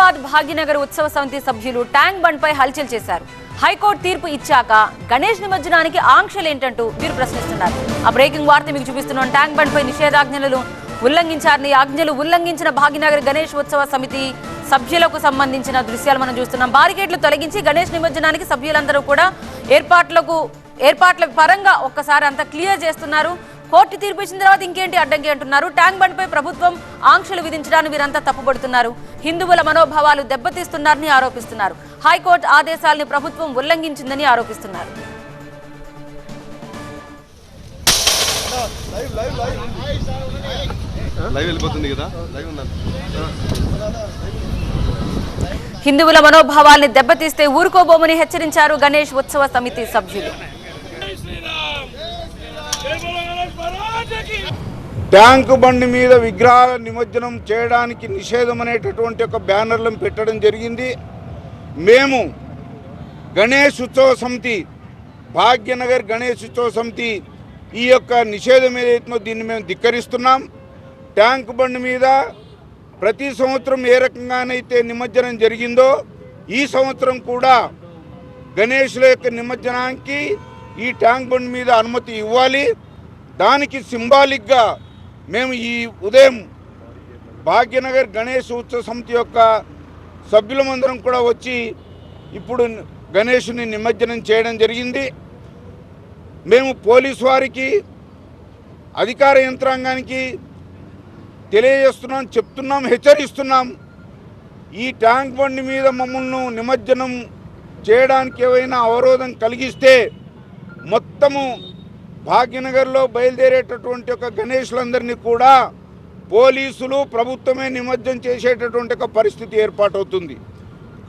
హైదరాబాద్ భాగ్యనగర్ ఉత్సవ సమితి సభ్యులు ట్యాంక్ బండ్ పై హల్చల్ చేశారు. హైకోర్టు తీర్పు ఇచ్చాక గణేష్ నిమజ్జనానికి ఆంక్షలేంటంటూ వీరు ప్రశ్నిస్తున్నారు. ఆ బ్రేకింగ్ వార్త మీకు చూపిస్తున్నాం. ట్యాంక్ బండ్ పై నిషేధాజ్ఞలు ఉల్లంఘించారని, ఆజ్ఞలు ఉల్లంఘించిన భాగ్యనగర్ గణేష్ ఉత్సవ సమితి సభ్యులకు సంబంధించిన దృశ్యాలు మనం చూస్తున్నాం. బారికేడ్లు తొలగించి గణేష్ నిమజ్జనానికి సభ్యులందరూ కూడా ఏర్పాట్ల పరంగా ఒక్కసారి అంతా క్లియర్ చేస్తున్నారు. కోర్టు తీర్పు ఇచ్చిన తర్వాత ఇంకేంటి అడ్డంకి అంటున్నారు. ట్యాంక్ బండ్ పై ప్రభుత్వం ఆంక్షలు విధించడాన్ని వీరంతా తప్పుపడుతున్నారు. హిందువుల మనోభావాలు దెబ్బతీస్తున్నారని ఆరోపిస్తున్నారు. హైకోర్టు ఆదేశాలను ప్రభుత్వం ఉల్లంఘించిందని ఆరోపిస్తున్నారు. హిందువుల మనోభావాల్ని దెబ్బతీస్తే ఊరుకోబోమని హెచ్చరించారు గణేష్ ఉత్సవ సమితి సభ్యులు. ట్యాంకు బండి మీద విగ్రహాల నిమజ్జనం చేయడానికి నిషేధం అనేటటువంటి ఒక బ్యానర్లను పెట్టడం జరిగింది. మేము గణేష్ ఉత్సవ సమితి, భాగ్యనగర్ గణేష్ ఉత్సవ సమితి ఈ యొక్క నిషేధం ఏదైతుందో దీన్ని మేము ధిక్కరిస్తున్నాం. ట్యాంకు బండి మీద ప్రతి సంవత్సరం ఏ రకంగానైతే నిమజ్జనం జరిగిందో ఈ సంవత్సరం కూడా గణేషుల యొక్క నిమజ్జనానికి ఈ ట్యాంక్ బండి మీద అనుమతి ఇవ్వాలి. దానికి సింబాలిక్గా మేము ఈ ఉదయం భాగ్యనగర్ గణేష్ ఉత్సవ సమితి యొక్క సభ్యులమందరం కూడా వచ్చి ఇప్పుడు గణేషుని నిమజ్జనం చేయడం జరిగింది. మేము పోలీసు వారికి, అధికార యంత్రాంగానికి తెలియజేస్తున్నాం, చెప్తున్నాం, హెచ్చరిస్తున్నాం. ఈ ట్యాంక్ బండి మీద మమ్మల్ని నిమజ్జనం చేయడానికి ఏవైనా అవరోధం కలిగిస్తే మొత్తము భాగ్యనగర్లో బయలుదేరేటటువంటి ఒక గణేష్లందరినీ కూడా పోలీసులు, ప్రభుత్వమే నిమజ్జనం చేసేటటువంటి ఒక పరిస్థితి ఏర్పాటవుతుంది.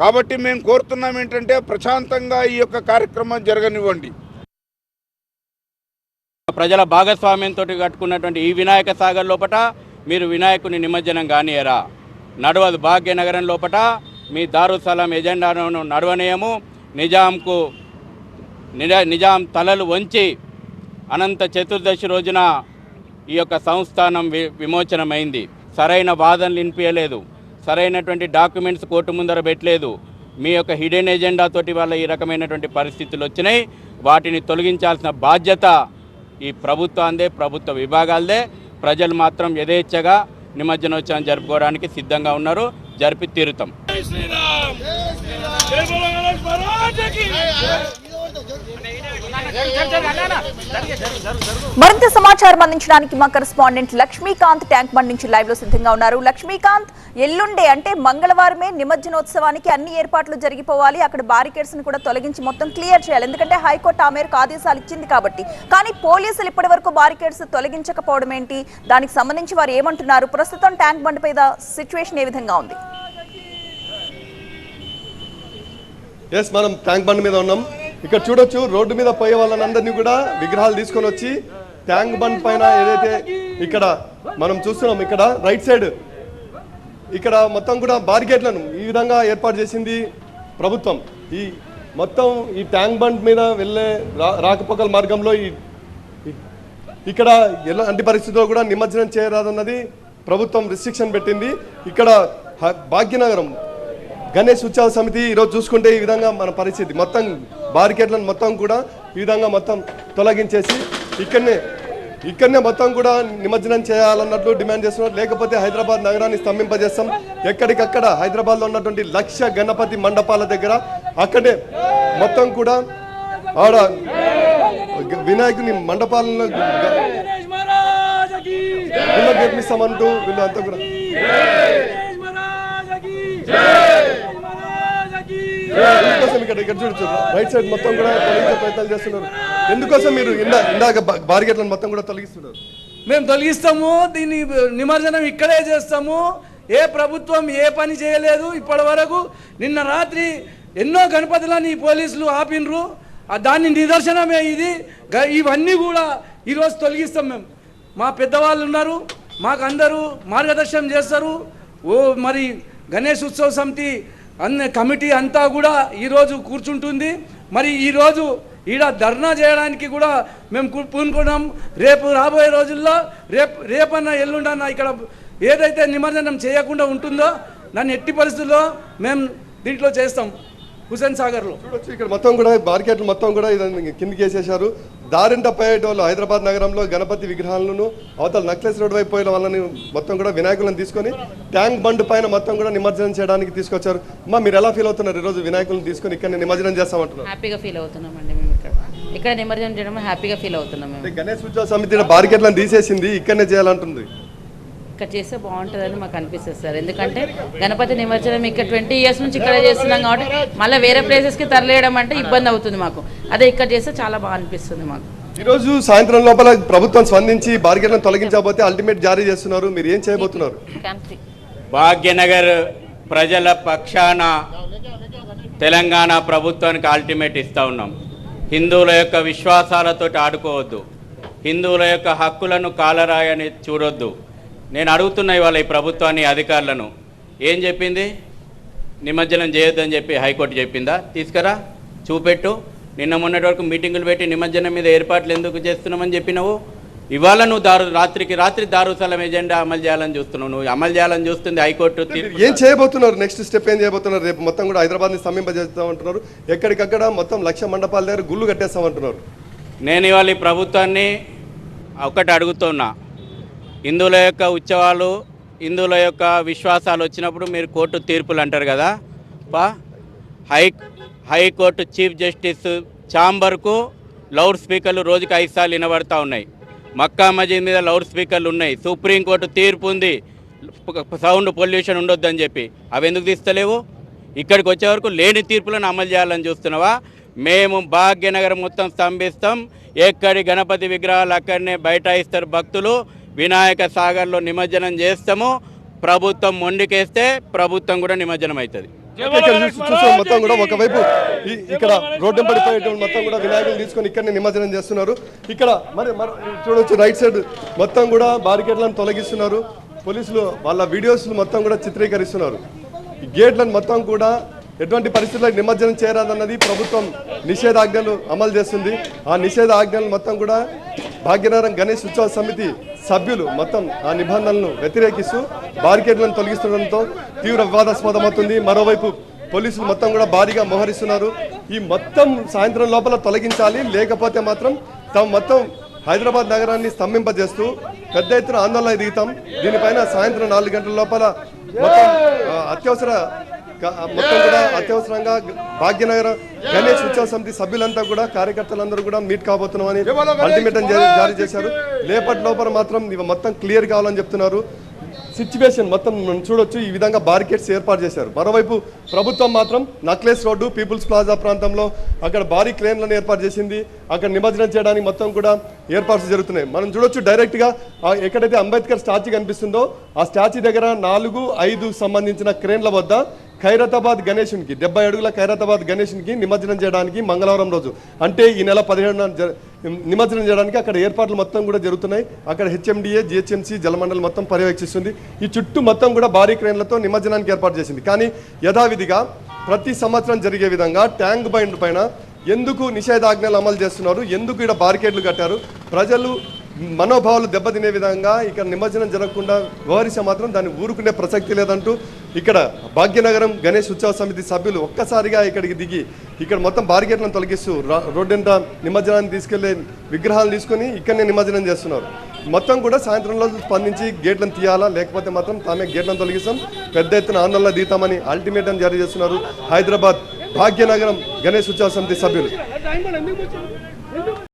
కాబట్టి మేము కోరుతున్నాం ఏంటంటే ప్రశాంతంగా ఈ యొక్క కార్యక్రమం జరగనివ్వండి. ప్రజల భాగస్వామ్యంతో కట్టుకున్నటువంటి ఈ వినాయక సాగర్ లోపట మీరు వినాయకుని నిమజ్జనం కానియరా? నడవదు. భాగ్యనగరం లోపట మీ దారుసలాం ఎజెండాను నడవనీయము. నిజాం తలలు వంచి అనంత చతుర్దశి రోజున ఈ యొక్క సంస్థానం విమోచనమైంది. సరైన వాదనలు వినిపించలేదు, సరైనటువంటి డాక్యుమెంట్స్ కోర్టు ముందర పెట్టలేదు. మీ యొక్క హిడెన్ ఎజెండా తోటి వల్ల ఈ రకమైనటువంటి పరిస్థితులు వచ్చినాయి. వాటిని తొలగించాల్సిన బాధ్యత ఈ ప్రభుత్వాందే, ప్రభుత్వ విభాగాలదే. ప్రజలు మాత్రం యథేచ్ఛగా నిమజ్జనోత్సవం జరుపుకోవడానికి సిద్ధంగా ఉన్నారు. జరిపి తీరుతాం. మరింత సమాచారం అందించడానికి మా కరెస్పాండెంట్ లక్ష్మీకాంత్ ట్యాంక్ బండ్ నుంచి లైవ్ లో సిద్ధంగా ఉన్నారు. లక్ష్మీకాంత్, ఎల్లుండే అంటే మంగళవారమే నిమజ్జనోత్సవానికి అన్ని ఏర్పాట్లు జరిగిపోవాలి. అక్కడ బారికేడ్స్ ని కూడా తొలగించి మొత్తం క్లియర్ చేయాలి. ఎందుకంటే హైకోర్టు ఆ మేరకు ఆదేశాలు ఇచ్చింది కాబట్టి. కానీ పోలీసులు ఇప్పటి వరకు బారికేడ్స్ తొలగించకపోవడం ఏంటి? దానికి సంబంధించి వారు ఏమంటున్నారు? ప్రస్తుతం ట్యాంక్ బండ్ మీద సిచ్యువేషన్ ఏ విధంగా ఉంది? మనం ట్యాంక్ బండ్ మీద ఉన్నాం. ఇక్కడ చూడొచ్చు, రోడ్డు మీద పోయే వాళ్ళందరినీ కూడా విగ్రహాలు తీసుకొని వచ్చి ట్యాంక్ బండ్ పైన ఏదైతే ఇక్కడ మనం చూస్తున్నాం, ఇక్కడ రైట్ సైడ్ ఇక్కడ మొత్తం కూడా బారికేడ్లను ఈ విధంగా ఏర్పాటు చేసింది ప్రభుత్వం. ఈ మొత్తం ఈ ట్యాంక్ బండ్ మీద వెళ్ళే రాకపోకల మార్గంలో ఇక్కడ ఎలాంటి పరిస్థితుల్లో కూడా నిమజ్జనం చేయరాదన్నది ప్రభుత్వం రిస్ట్రిక్షన్ పెట్టింది. ఇక్కడ భాగ్యనగరం గణేష్ ఉత్సవ సమితి ఈరోజు చూసుకుంటే ఈ విధంగా మన పరిస్థితి మొత్తం బారికేడ్లను మొత్తం కూడా ఈ విధంగా మొత్తం తొలగించేసి ఇక్కడనే మొత్తం కూడా నిమజ్జనం చేయాలన్నట్లు డిమాండ్ చేస్తున్నారు. లేకపోతే హైదరాబాద్ నగరాన్ని స్తంభింపజేస్తాం. ఎక్కడికక్కడ హైదరాబాద్లో ఉన్నటువంటి 1,00,000 గణపతి మండపాల దగ్గర అక్కడే మొత్తం కూడా ఆడ వినాయకుని మండపాలను నిర్మిస్తామంటూ వీళ్ళంతా కూడా ఎందుకోసం ఇక్కడ చూడొచ్చు రైట్ సైడ్ మొత్తం కూడా తొలగించే ప్రయత్నాలు చేస్తున్నారు. ఎందుకోసం మీరు ఇందాక బారికేట్లను మొత్తం కూడా తొలగిస్తున్నారు? మేము తొలగిస్తాము, దీన్ని నిమజ్జనం ఇక్కడే చేస్తాము. ఏ ప్రభుత్వం ఏ పని చేయలేదు ఇప్పటి వరకు. నిన్న రాత్రి ఎన్నో గణపతులని పోలీసులు ఆపినరు. దాని నిదర్శనమే ఇది. ఇవన్నీ కూడా ఈరోజు తొలగిస్తాం. మేము మా పెద్దవాళ్ళు ఉన్నారు, మాకు అందరూ మార్గదర్శనం చేస్తారు. మరి గణేష్ ఉత్సవ సమితి కమిటీ అంతా కూడా ఈరోజు కూర్చుంటుంది. మరి ఈరోజు ఈడ ధర్నా చేయడానికి కూడా మేము పూనుకున్నాం. రేపు రాబోయే రోజుల్లో రేపన్న ఎల్లుండన్న ఇక్కడ ఏదైతే నిమజ్జనం చేయకుండా ఉంటుందో నన్ను ఎట్టి పరిస్థితుల్లో మేము దీంట్లో చేస్తాం హుసేన్ సాగర్లో. చూడొచ్చు ఇక్కడ మొత్తం కూడా మార్కెట్లు మొత్తం కూడా ఇదని కిందికి వేసేశారు. దారింట పోయేటోళ్ళు హైదరాబాద్ నగరంలో గణపతి విగ్రహాలను అవతల నక్లెస్ రోడ్ వైపు పోయిన వాళ్ళని మొత్తం కూడా వినాయకులను తీసుకొని ట్యాంక్ బండ్ పైన మొత్తం కూడా నిమజ్జనం చేయడానికి తీసుకొచ్చారు. అమ్మా మీరు ఎలా ఫీల్ అవుతున్నారు ఈరోజు వినాయకులను తీసుకొని ఇక్కడ నిమజ్జనం చేస్తామంటున్నారు? హ్యాపీగా ఫీల్ అవుతున్నాం అండి మేము ఇక్కడ నిమజ్జనం చేయడం హ్యాపీగా ఫీల్ అవుతున్నాం మేము. గణేష్ ఉత్సవ సమితి బార్కెట్లను తీసేసింది, ఇక్కడనే చేయాలంటుంది. ఇక్కడ చేస్తే బాగుంటుందని మాకు అనిపిస్తుంది సార్. ఎందుకంటే గణపతి నిమజ్జనం ఇక్కడ 20 years నుంచి ఇక్కడ చేస్తున్నాం కాబట్టి మళ్ళీ వేరే ప్లేసెస్కి తరలేయడం అంటే ఇబ్బంది అవుతుంది మాకు. అదే ఇక్కడ చేస్తే చాలా బాగా అనిపిస్తుంది మాకు. ఈరోజు సాయంత్రం లోపల ప్రభుత్వం స్పందించి బార్కెట్లను తొలగించకపోతే అల్టిమేట్ జారీ చేస్తున్నారు. మీరు ఏం చేయబోతున్నారు? భాగ్యనగర్ ప్రజల పక్షాన తెలంగాణ ప్రభుత్వానికి అల్టిమేట్ ఇస్తూ ఉన్నాం. హిందువుల యొక్క విశ్వాసాలతో ఆడుకోవద్దు, హిందువుల యొక్క హక్కులను కాలరాయని చూడొద్దు. నేను అడుగుతున్నా ఇవాళ ఈ ప్రభుత్వాన్ని, అధికారులను, ఏం చెప్పింది? నిమజ్జనం చేయొద్దని చెప్పి హైకోర్టు చెప్పిందా? తీసుకురా చూపెట్టు. నిన్న మొన్నటి వరకు మీటింగులు పెట్టి నిమజ్జనం మీద ఏర్పాట్లు ఎందుకు చేస్తున్నామని చెప్పినావు. ఇవాళ నువ్వు రాత్రికి రాత్రి దారుసలం ఎజెండా అమలు చేయాలని చూస్తున్నావు. నువ్వు అమలు చేయాలని చూస్తుంది హైకోర్టు. ఏం చేయబోతున్నారు? నెక్స్ట్ స్టెప్ ఏం చేయబోతున్నారు? రేపు మొత్తం కూడా హైదరాబాద్ని స్తంభింపజేస్తామంటున్నారు. ఎక్కడికక్కడ మొత్తం 1,00,000 మండపాల దగ్గర గుళ్ళు కట్టేస్తామంటున్నారు. నేను ఇవాళ ఈ ప్రభుత్వాన్ని ఒకటి అడుగుతున్నా, హిందువుల యొక్క ఉత్సవాలు, హిందువుల యొక్క విశ్వాసాలు వచ్చినప్పుడు మీరు కోర్టు తీర్పులు అంటారు కదా, హైకోర్టు చీఫ్ జస్టిస్ ఛాంబర్కు లౌడ్ స్పీకర్లు రోజుకి 5 సార్లు వినబడతా ఉన్నాయి. మక్కా మజీద్ మీద లౌడ్ స్పీకర్లు ఉన్నాయి. సుప్రీంకోర్టు తీర్పు ఉంది సౌండ్ పొల్యూషన్ ఉండొద్దని చెప్పి. అవి ఎందుకు తీస్తలేవు? ఇక్కడికి వచ్చే వరకు లేని తీర్పులను అమలు చేయాలని చూస్తున్నావా? మేము భాగ్యనగరం మొత్తం స్తంభిస్తాం. ఎక్కడి గణపతి విగ్రహాలు అక్కడనే బైఠాయిస్తారు భక్తులు. వినాయక సాగర్లో నిమజ్జనం చేస్తాము. ప్రభుత్వం మొండికేస్తే ప్రభుత్వం కూడా నిమజ్జనం అవుతుంది. మొత్తం కూడా ఒకవైపు ఇక్కడ రోడ్డు పడిపోయేటువంటి మొత్తం కూడా వినాయకులు తీసుకొని ఇక్కడనే నిమజ్జనం చేస్తున్నారు. ఇక్కడ మరి చూడవచ్చు రైట్ సైడ్ మొత్తం కూడా బారికేడ్లను తొలగిస్తున్నారు. పోలీసులు వాళ్ళ వీడియోస్ మొత్తం కూడా చిత్రీకరిస్తున్నారు. ఈ గేట్లను మొత్తం కూడా ఎటువంటి పరిస్థితుల్లో నిమజ్జనం చేయరాదన్నది ప్రభుత్వం నిషేధాజ్ఞలు అమలు చేస్తుంది. ఆ నిషేధాజ్ఞలు మొత్తం కూడా భాగ్యనగరం గణేష్ ఉత్సవ సమితి సభ్యులు మొత్తం ఆ నిబంధనలను వ్యతిరేకిస్తూ బారికేడ్లను తొలగిస్తుండడంతో తీవ్ర వివాదాస్పదమవుతుంది. మరోవైపు పోలీసులు మొత్తం కూడా భారీగా మోహరిస్తున్నారు. ఈ మొత్తం సాయంత్రం లోపల తొలగించాలి, లేకపోతే మాత్రం తాము మొత్తం హైదరాబాద్ నగరాన్ని స్తంభింపజేస్తూ పెద్ద ఎత్తున ఆందోళన దిగుతాం. దీనిపైన సాయంత్రం 4 గంటల లోపల మొత్తం మొత్తం కూడా అత్యవసరంగా భాగ్యనగర గణేష్ ఉత్సవ సమితి సభ్యులంతా కూడా కార్యకర్తలందరూ కూడా మీట్ కాబోతున్నామని అల్టిమేటం జారీ చేశారు. లేపటి లోపల మాత్రం ఇవి మొత్తం క్లియర్ కావాలని చెప్తున్నారు. సిచ్యువేషన్ మొత్తం మనం చూడొచ్చు. ఈ విధంగా బారికేడ్స్ ఏర్పాటు చేశారు. మరోవైపు ప్రభుత్వం మాత్రం నక్లెస్ రోడ్డు, పీపుల్స్ ప్లాజా ప్రాంతంలో అక్కడ భారీ క్రేన్లను ఏర్పాటు చేసింది. అక్కడ నిమజ్జనం చేయడానికి మొత్తం కూడా ఏర్పాట్లు జరుగుతున్నాయి. మనం చూడొచ్చు డైరెక్ట్గా ఎక్కడైతే అంబేద్కర్ స్టాచ్యూ కనిపిస్తుందో ఆ స్టాచ్యూ దగ్గర 4, 5 సంబంధించిన క్రేన్ల వద్ద ఖైరతాబాద్ గణేశునికి 70 అడుగుల ఖైరతాబాద్ గణేశునికి నిమజ్జనం చేయడానికి మంగళవారం రోజు అంటే ఈ నెల 17న నిమజ్జనం చేయడానికి అక్కడ ఏర్పాట్లు మొత్తం కూడా జరుగుతున్నాయి. అక్కడ హెచ్ఎండిఏ, జిహెచ్ఎంసీ, జలమండలి మొత్తం పర్యవేక్షిస్తుంది. ఈ చుట్టూ మొత్తం కూడా భారీ క్రేన్లతో నిమజ్జనానికి ఏర్పాటు చేసింది. కానీ యథావిధిగా ప్రతి సంవత్సరం జరిగే విధంగా ట్యాంక్ బండ్ పైన ఎందుకు నిషేధాజ్ఞలు అమలు చేస్తున్నారు? ఎందుకు ఇక్కడ బారికేడ్లు కట్టారు? ప్రజలు మనోభావాలు దెబ్బతినే విధంగా ఇక్కడ నిమజ్జనం జరగకుండా వ్యవహరిస్తే మాత్రం దాన్ని ఊరుకునే ప్రసక్తి లేదంటూ ఇక్కడ భాగ్యనగరం గణేష్ ఉత్సవ సమితి సభ్యులు ఒక్కసారిగా ఇక్కడికి దిగి ఇక్కడ మొత్తం బారికేట్లను తొలగిస్తూ రోడ్డంట నిమజ్జనాన్ని తీసుకెళ్లే విగ్రహాలు తీసుకొని ఇక్కడనే నిమజ్జనం చేస్తున్నారు. మొత్తం కూడా సాయంత్రంలో స్పందించి గేట్లను తీయాలా, లేకపోతే మాత్రం తామే గేట్లను తొలగిస్తాం, పెద్ద ఎత్తున ఆందోళన దిగుతామని అల్టిమేటం జారీ చేస్తున్నారు హైదరాబాద్ భాగ్యనగరం గణేష్ ఉత్సవ సమితి సభ్యులు.